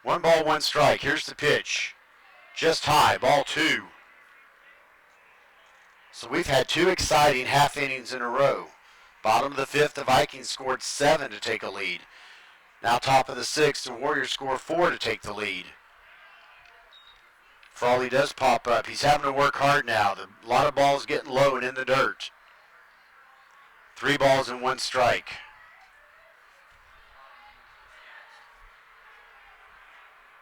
1 ball, 1 strike. Here's the pitch. Just high, ball 2. So we've had 2 exciting half innings in a row. Bottom of the 5th, the Vikings scored 7 to take a lead. Now top of the 6th, the Warriors score 4 to take the lead. Frawley does pop up. He's having to work hard now. A lot of balls getting low and in the dirt. 3 balls and 1 strike.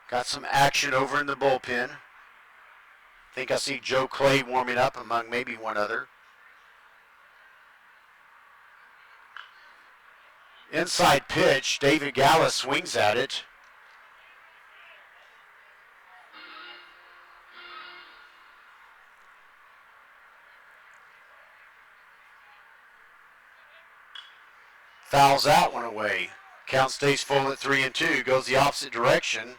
Got some action over in the bullpen. I think I see Joe Clay warming up among maybe one other. Inside pitch, David Gallus swings at it. Fouls that one away. Count stays full at 3-2. Goes the opposite direction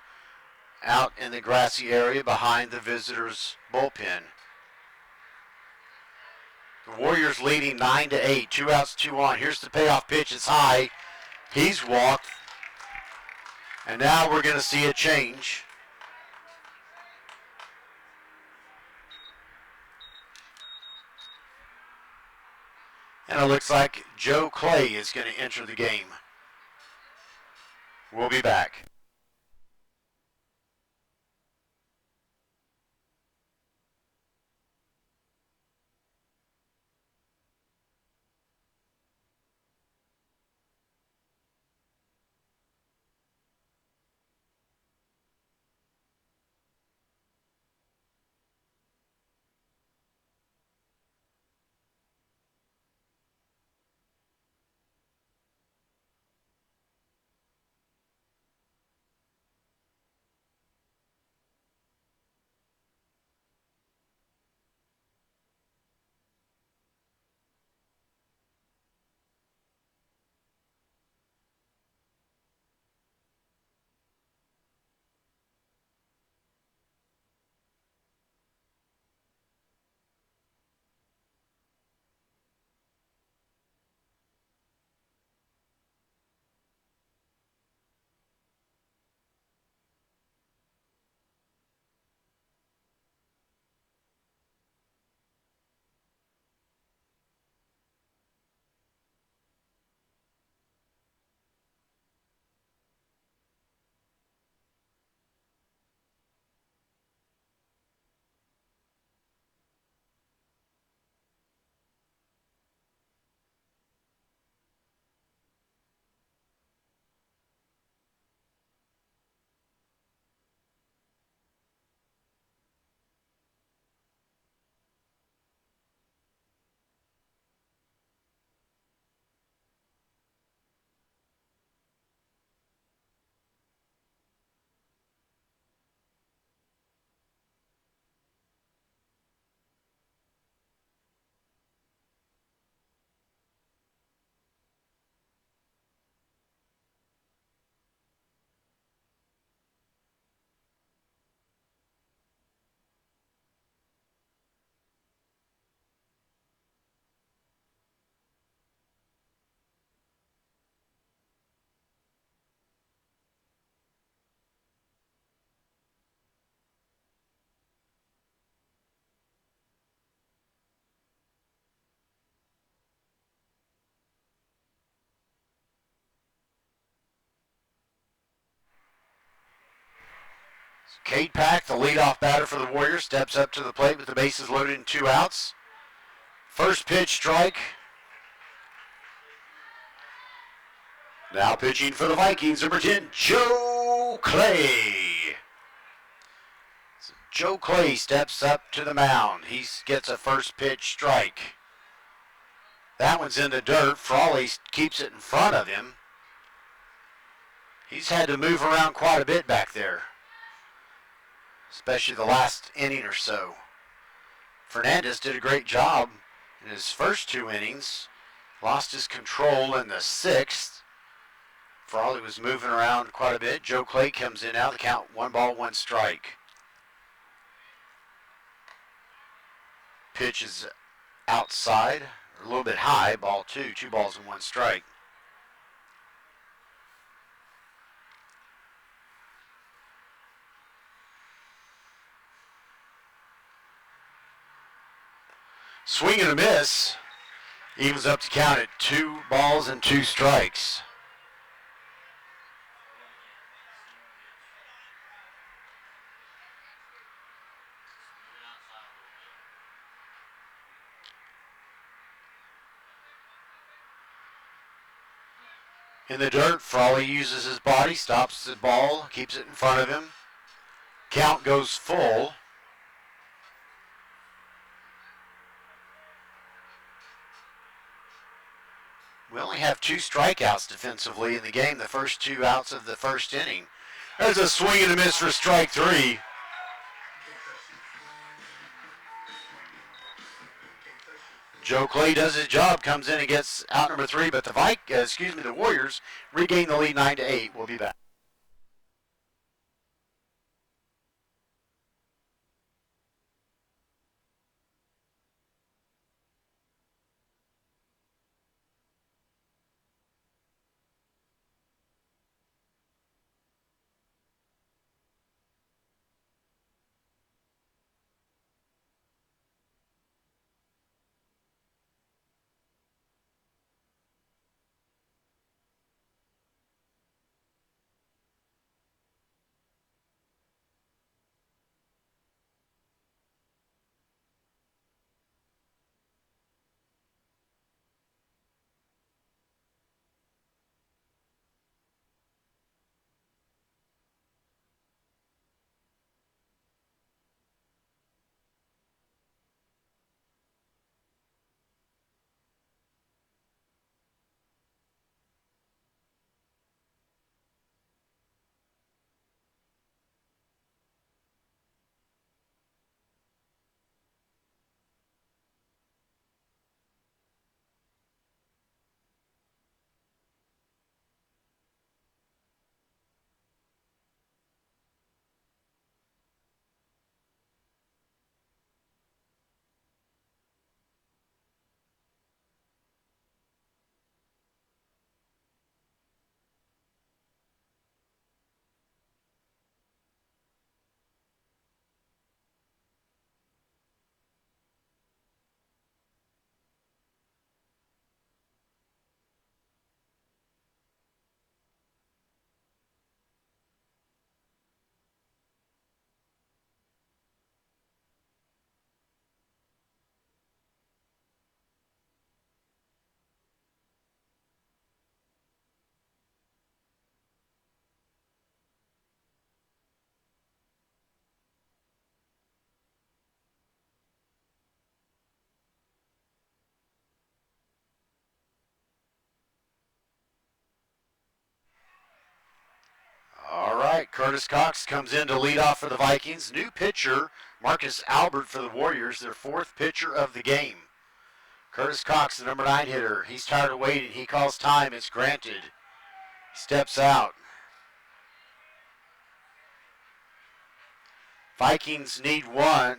out in the grassy area behind the visitors' bullpen. The Warriors leading 9-8. 2 outs, 2 on. Here's the payoff pitch. It's high. He's walked. And now we're going to see a change. And it looks like Joe Clay is going to enter the game. We'll be back. Cade Pack, the leadoff batter for the Warriors, steps up to the plate with the bases loaded and 2 outs. First pitch strike. Now pitching for the Vikings, number 10, Joe Clay. So Joe Clay steps up to the mound. He gets a first pitch strike. That one's in the dirt. Frawley keeps it in front of him. He's had to move around quite a bit back there, especially the last inning or so. Fernandez did a great job in his first 2 innings. Lost his control in the 6th. Frawley was moving around quite a bit. Joe Clay comes in now. The count 1 ball, 1 strike. Pitch is outside, a little bit high. Ball 2, 2 balls and 1 strike. Swing and a miss. Evens up to count at 2 balls and 2 strikes. In the dirt, Frawley uses his body, stops the ball, keeps it in front of him. Count goes full. We only have 2 strikeouts defensively in the game, the first 2 outs of the first inning. There's a swing and a miss for strike 3. Joe Clay does his job, comes in and gets out number 3, but the Warriors regain the lead 9-8. We'll be back. All right, Curtis Cox comes in to lead off for the Vikings. New pitcher, Marcus Albert for the Warriors, their 4th pitcher of the game. Curtis Cox, the number 9 hitter. He's tired of waiting. He calls time. It's granted. He steps out. Vikings need 3.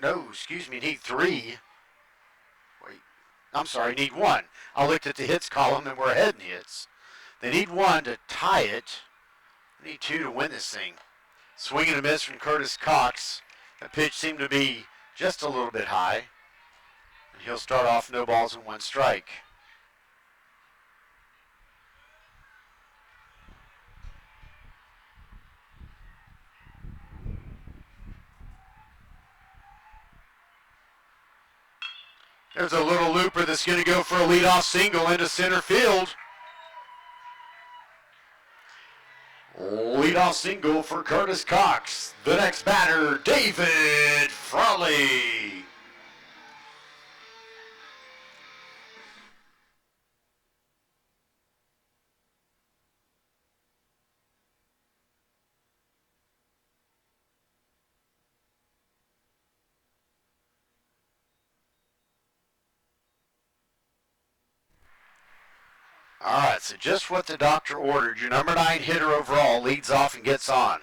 Need 1. I looked at the hits column and we're ahead in hits. They need 1 to tie it. They need 2 to win this thing. Swing and a miss from Curtis Cox. The pitch seemed to be just a little bit high. And he'll start off no balls and 1 strike. There's a little looper that's going to go for a leadoff single into center field. Leadoff single for Curtis Cox. The next batter, David Frawley. All right, so just what the doctor ordered. Your number 9 hitter overall leads off and gets on.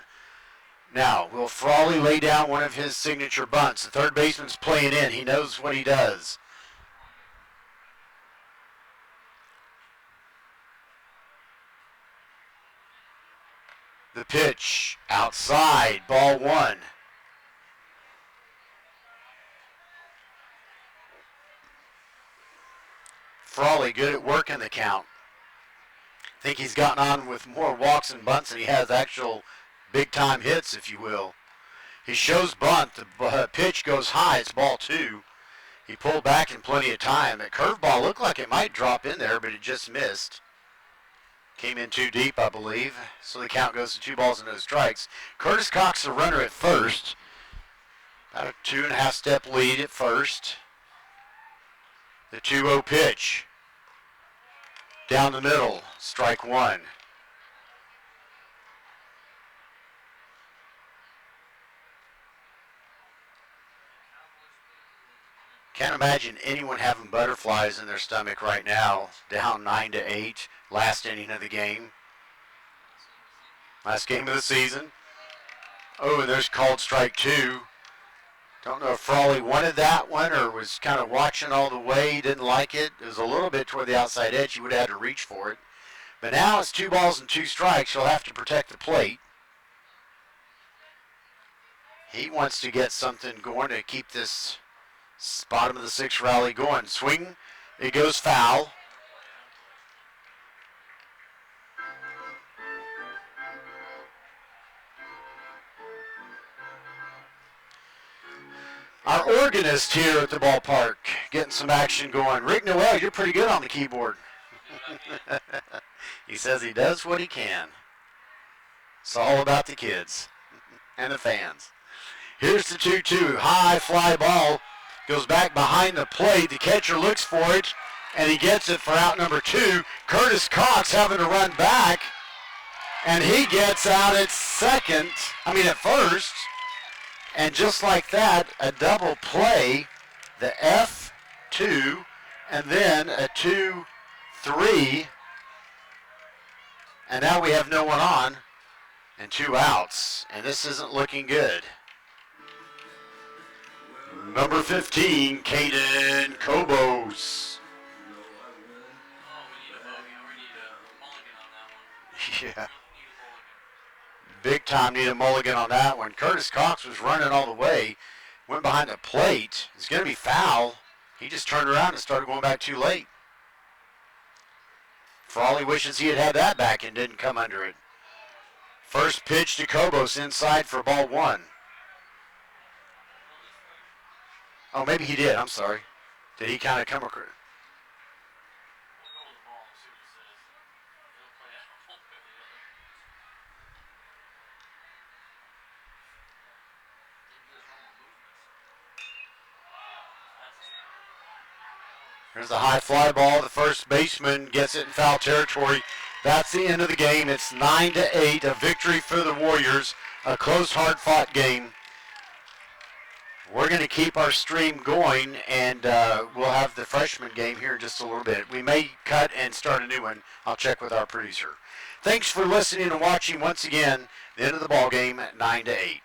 Now, will Frawley lay down one of his signature bunts? The third baseman's playing in. He knows what he does. The pitch outside, ball 1. Frawley good at working the count. I think he's gotten on with more walks and bunts than he has actual big-time hits, if you will. He shows bunt. The pitch goes high. It's ball 2. He pulled back in plenty of time. That curveball looked like it might drop in there, but it just missed. Came in too deep, I believe. So the count goes to 2 balls and no strikes. Curtis Cox, the runner at first. About a 2.5-step lead at first. The 2-0 pitch. Down the middle. Strike 1. Can't imagine anyone having butterflies in their stomach right now. Down 9-8. Last inning of the game. Last game of the season. Oh, and there's called strike 2. Don't know if Frawley wanted that one or was kind of watching all the way. He didn't like it. It was a little bit toward the outside edge. He would have had to reach for it. But now it's 2 balls and 2 strikes. He'll have to protect the plate. He wants to get something going to keep this bottom of the 6th rally going. Swing. It goes foul. Our organist here at the ballpark getting some action going. Rick Noel, you're pretty good on the keyboard. He says he does what he can. It's all about the kids and the fans. Here's the 2-2. High fly ball. Goes back behind the plate. The catcher looks for it, and he gets it for out number 2. Curtis Cox having to run back, and he gets out at first. And just like that, a double play, the F2, and then a 2-3. And now we have no one on and 2 outs. And this isn't looking good. Number 15, Caden Kobos. Yeah. Big time need a mulligan on that one. Curtis Cox was running all the way. Went behind the plate. It's going to be foul. He just turned around and started going back too late. Frawley wishes he had had that back and didn't come under it. First pitch to Kobos inside for ball 1. Oh, maybe he did. I'm sorry. Did he kind of come across? There's a high fly ball. The first baseman gets it in foul territory. That's the end of the game. It's 9-8, a victory for the Warriors. A close, hard-fought game. We're going to keep our stream going, and we'll have the freshman game here in just a little bit. We may cut and start a new one. I'll check with our producer. Thanks for listening and watching once again. The end of the ball game at 9-8.